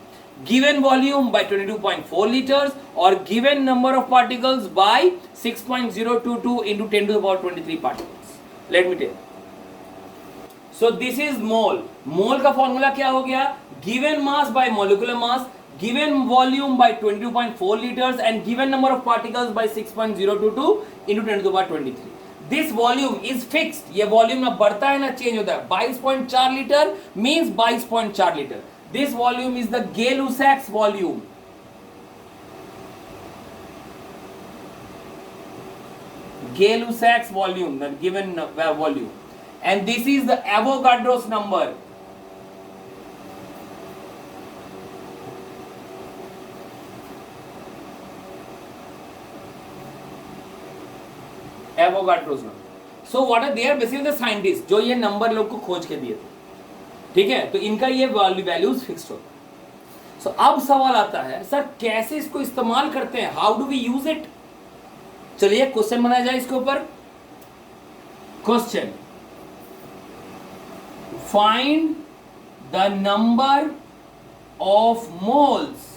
given volume by 22.4 liters, or given number of particles by 6.022 into 10 to the power 23 particles. Let me tell you. So this is mole. Mole का formula क्या हो गया? Given mass by molecular mass, given volume by 22.4 liters, and given number of particles by 6.022 into 10 to the power 23. This volume is fixed. ये volume ना बढ़ता है ना change होता है। 22.4 litre means 22.4 litre. This volume is the Gay-Lussac's volume. Gay-Lussac's volume, the given volume, and this is the Avogadro's number. Avogadro's number. So what are they are basically the scientists जो ये number लोग को खोज के दिए थे, ठीक है? तो इनका ये वैल्यूज फिक्स्ड होता है। सो अब सवाल आता है सर कैसे इसको इस्तेमाल करते हैं, how do we use it? चलिए क्वेश्चन बनाया जाए इसके ऊपर। Question, find the number of moles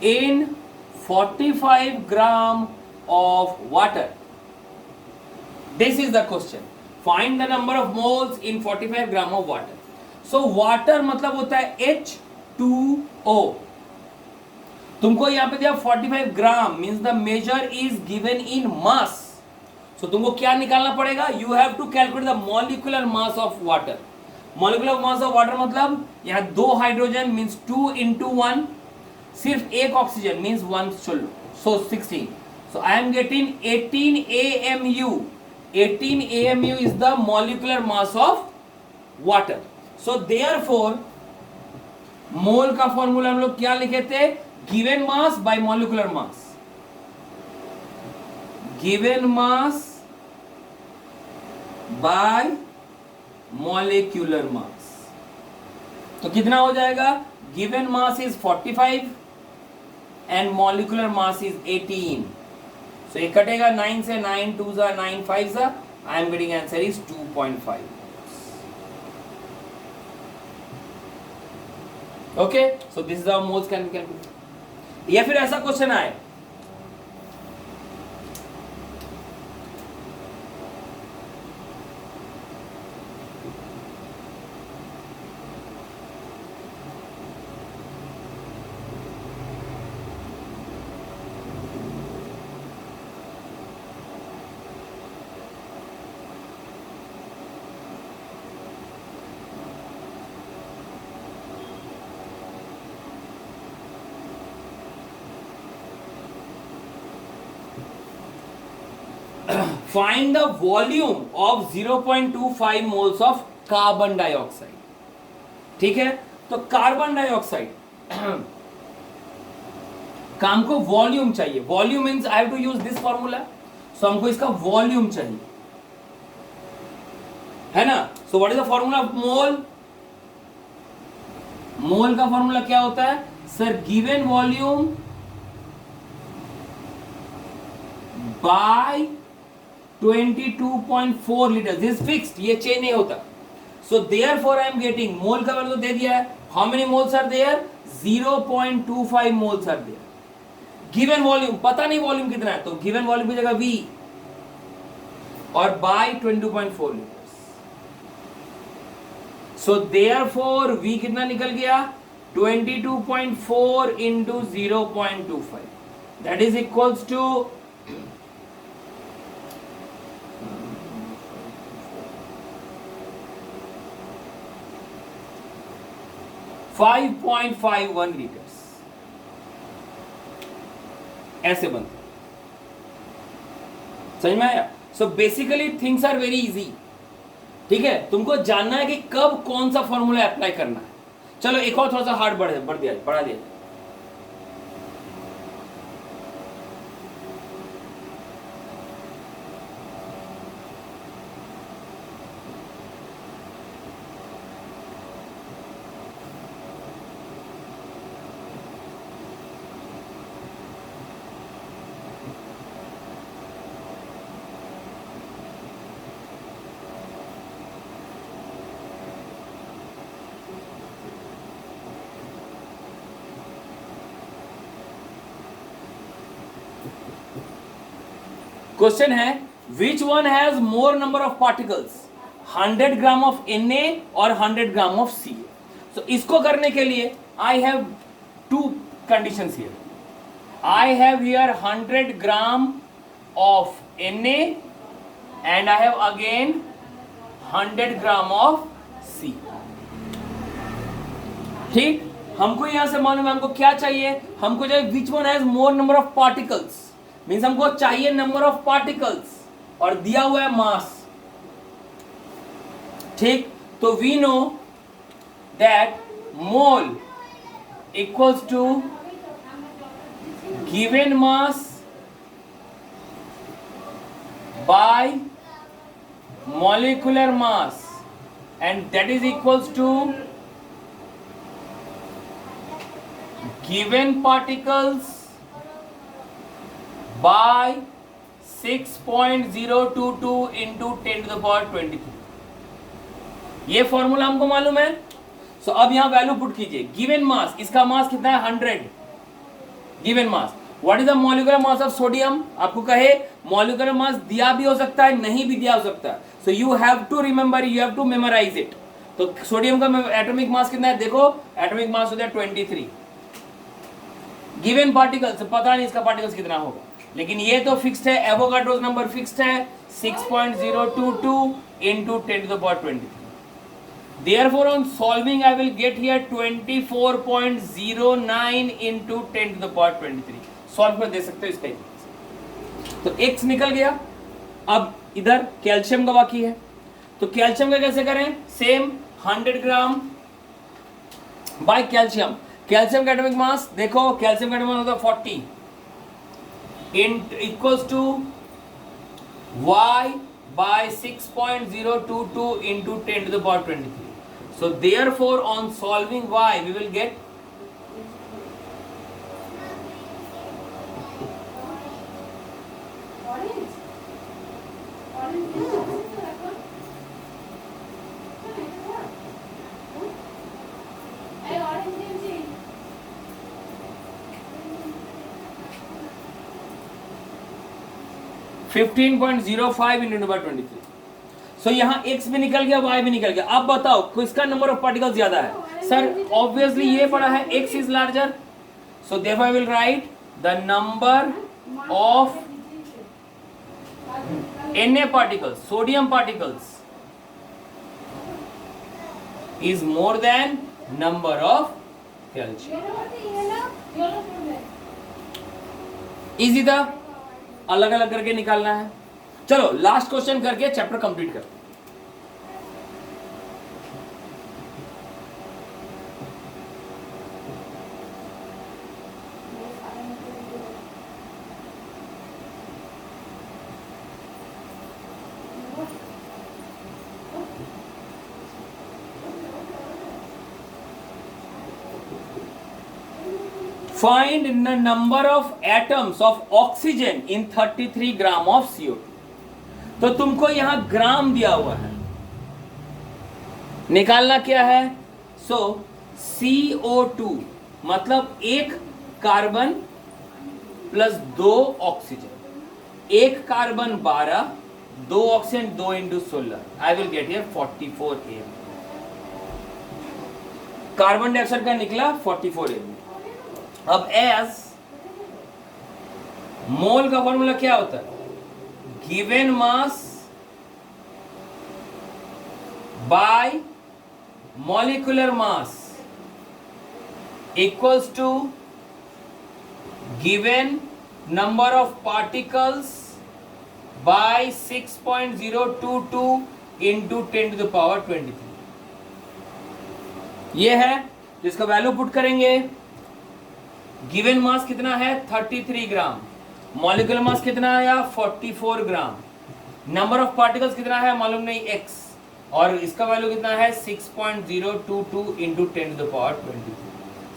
in 45 gram of water. This is the question. Find the number of moles in 45 gram of water. So water मतलब होता है H2O. तुमको यहाँ पे दिया 45 gram means the measure is given in mass. So तुमको क्या निकालना पड़ेगा? You have to calculate the molecular mass of water. Molecular mass of water मतलब यहाँ 2 हाइड्रोजन मीन्स 2 into 1, सिर्फ एक ऑक्सीजन मीन्स 1 चलो. सो 16. सो I am getting 18 AMU. 18 AMU is the molecular mass of water. So therefore मोल का formula हम लोग क्या लिखे थे? Given mass by molecular mass. Given mass by molecular मास. तो कितना हो जाएगा? Given mass is 45 and molecular mass is 18. So ये कटेगा 9 से, 9 2 जा 9 5 जा. I am getting answer is 2.5. Okay, so this is how moles can be calculated. या फिर ऐसा क्वेश्चन आए find the volume of 0.25 moles of carbon dioxide. ठीक है, तो कार्बन डाइऑक्साइड का हमको वॉल्यूम चाहिए. Volume means I have to use this formula. So हमको इसका वॉल्यूम चाहिए, है ना. So what is the formula of mole? Mole का फॉर्मूला क्या होता है sir? Given volume by 22.4 litre. This fixed, ये चेंज नहीं होता. So therefore I am getting, mole का वैल्यू दे दिया है. How many moles are there? 0.25 moles are there. Given volume पता नहीं वॉल्यूम कितना है, तो गिवन वॉल्यूम की जगह V और by 22.4 litres. So therefore V कितना निकल गया? 22.4 into 0.25. That is equals to 5.51 litres. ऐसे बनते. समझ में आया? So basically things are very easy. ठीक है, तुमको जानना है कि कब कौन सा फॉर्मूला अप्लाई करना है. चलो एक और थोड़ा सा हार्ड बढ़ा दिया. क्वेश्चन है which one has more number of particles, 100 gram of Na और 100 ग्राम ऑफ Ca. सो इसको करने के लिए आई have to conditions here. I have here 100 gram of Na and I have again 100 gram of C. ठीक, हमको यहां से मालूम है हमको क्या चाहिए. हमको चाहिए which one has more number of particles. Means हमको चाहिए नंबर ऑफ पार्टिकल्स और दिया हुआ है मास. ठीक, तो we know that mole equals to given mass by molecular mass and that is equals to given particles by 6.022 into 10 to the power 23. ये formula हमको मालूम है. सो अब यहां वैल्यू पुट कीजिए. गिवन मास, इसका मास कितना है? 100 given mass. What is the molecular mass of sodium? आपको कहे मॉलिक्यूलर मास दिया भी हो सकता है, नहीं भी दिया हो सकता है, so you have to remember, you have to memorise इट। तो सोडियम का एटॉमिक मास कितना है? देखो एटॉमिक मास होता है 23। गिवन पार्टिकल्स पता नहीं इसका पार्टिकल्स कितना होगा, लेकिन ये तो फिक्स्ड है, एवोगाड्रोस नंबर फिक्स्ड है 6.022 into 10 to the power 23. Therefore on solving I will get here 24.09 into 10 to the power 23. Solve कर दे सकते हो इसका। तो x निकल गया। अब इधर कैल्शियम का बाकी है, तो कैल्शियम का कैसे करें? Same 100 gram by calcium. Calcium का एटॉमिक मास देखो, कैल्शियम का एटॉमिक मास होता है 40 equals to y by 6.022 into 10 to the power 23. So therefore on solving y we will get fifteen 15.05 into 10 to the power 23. सो यहाँ x भी निकल गया, y भी निकल गया। अब बताओ किसका नंबर ऑफ पार्टिकल्स ज्यादा है? सर ऑब्वियसली ये बड़ा है, x is larger, so therefore I will write the number of Na particles, sodium particles is more than number of calcium. Easy था, अलग अलग करके निकालना है। चलो लास्ट क्वेश्चन करके चैप्टर कंप्लीट कर। Find the number of atoms of oxygen in 33 gram of CO2. तो तुमको यहां ग्राम दिया हुआ है, निकालना क्या है? सो CO2 मतलब एक कार्बन प्लस 2 ऑक्सीजन, एक carbon 12, 2 oxygen 2 into 16, I will get here 44 am। Carbon dioxide का निकला 44 am। अब एज मोल का फॉर्मूला क्या होता है? Given mass by molecular mass equals to given number of particles by 6.022 into 10 to the power 23। ये है जिसका वैल्यू पुट करेंगे। गिवन मास कितना है? 33 ग्राम। मॉलिक्यूलर मास कितना आया? 44 ग्राम। नंबर ऑफ पार्टिकल्स कितना है मालूम नहीं, x, और इसका वैल्यू कितना है 6.022 into 10 to the power 23।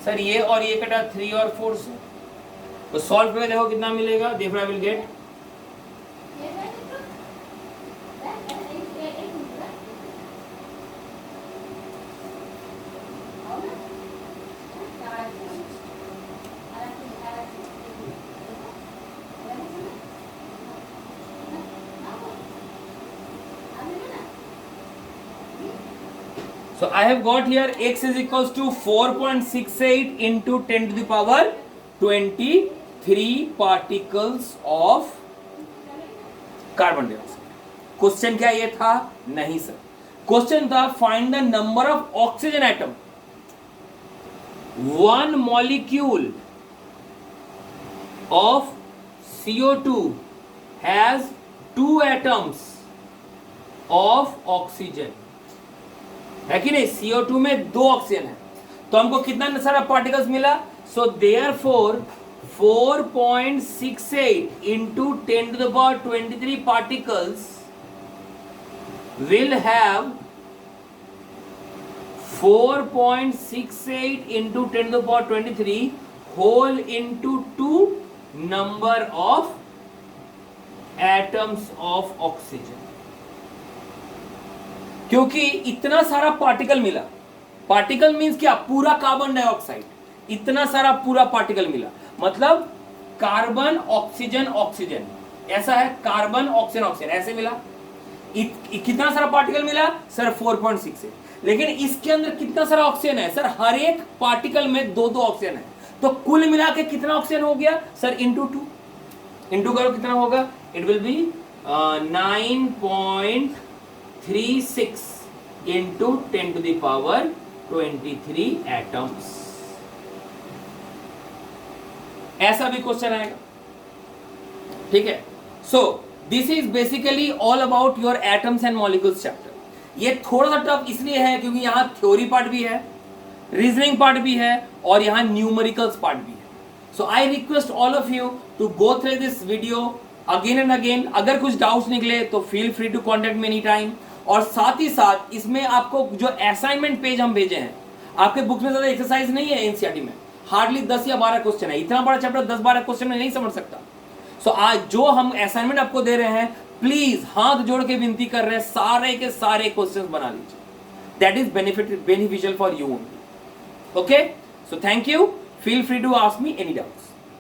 Sir ये और ये कटा 3 और 4 से, तो सॉल्व करके देखो कितना मिलेगा। देखो I will get So I have got here x is equals to 4.68 into 10 to the power 23 particles of carbon dioxide। Question क्या ये था? नहीं सर, क्वेश्चन था find the number of oxygen atom. One molecule of CO2 has 2 atoms of oxygen, है कि नहीं? CO2 में 2 oxygen है, तो हमको कितना सारा पार्टिकल्स मिला? So therefore 4.68 into 10 to the power 23 particles will have 4.68 into 10 to the power 23 whole into 2 number of atoms of oxygen। क्योंकि इतना सारा पार्टिकल मिला, पार्टिकल मींस क्या? पूरा कार्बन डाइऑक्साइड, इतना सारा पूरा पार्टिकल मिला, मतलब कार्बन ऑक्सीजन ऑक्सीजन, ऐसा है कार्बन ऑक्सीजन ऑक्सीजन, ऐसे मिला। कितना सारा पार्टिकल मिला सर 4.6 है, लेकिन इसके अंदर कितना सारा ऑक्सीजन है सर, हर एक पार्टिकल में 2-2 ऑक्सीजन है, तो कुल मिला के कितना ऑक्सीजन हो गया सर, इंटू 2, इंटू करो कितना होगा, it will be 9.36 into 10⁻23 atoms. ऐसा भी क्वेश्चन आएगा, ठीक है। So this is basically all about your atoms and molecules chapter. ये थोड़ा सा टफ इसलिए है क्योंकि यहाँ थ्योरी पार्ट भी है, रीजनिंग पार्ट भी है, और यहाँ न्यूमेरिकल्स पार्ट भी है। So I request all of you to go through this video again and again. अगर कुछ डाउट्स निकले तो feel free to contact me any time. और साथ ही साथ इसमें आपको जो असाइनमेंट पेज हम भेजे हैं, आपके बुक में ज्यादा एक्सरसाइज नहीं है, एनसीईआरटी में हार्डली 10 या 12 क्वेश्चन है, इतना बड़ा चैप्टर 10-12 क्वेश्चन में नहीं समझ सकता। सो आज जो हम असाइनमेंट आपको दे रहे हैं, प्लीज हाथ जोड़ के विनती कर रहे हैं, सारे के सारे क्वेश्चंस बना लीजिए, that is beneficial for you only. Okay, so thank you, feel free to ask me any doubts.